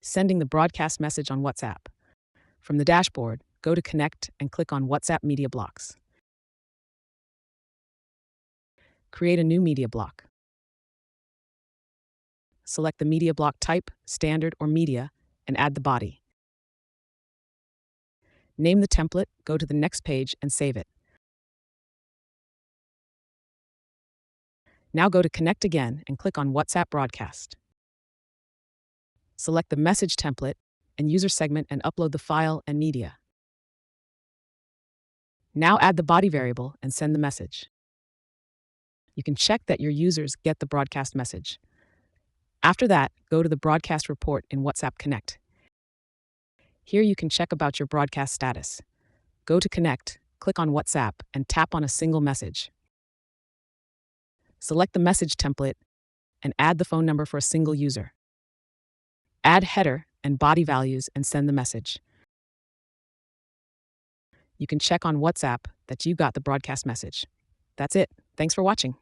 Sending the broadcast message on WhatsApp. From the dashboard, go to Connect and click on WhatsApp Media Blocks. Create a new media block. Select the media block type, standard or media, and add the body. Name the template, go to the next page, and save it. Now go to Connect again and click on WhatsApp Broadcast. Select the message template and user segment and upload the file and media. Now add the body variable and send the message. You can check that your users get the broadcast message. After that, go to the broadcast report in WhatsApp Connect. Here you can check about your broadcast status. Go to Connect, click on WhatsApp, and tap on a single message. Select the message template and add the phone number for a single user. Add header and body values and send the message. You can check on WhatsApp that you got the broadcast message. That's it. Thanks for watching.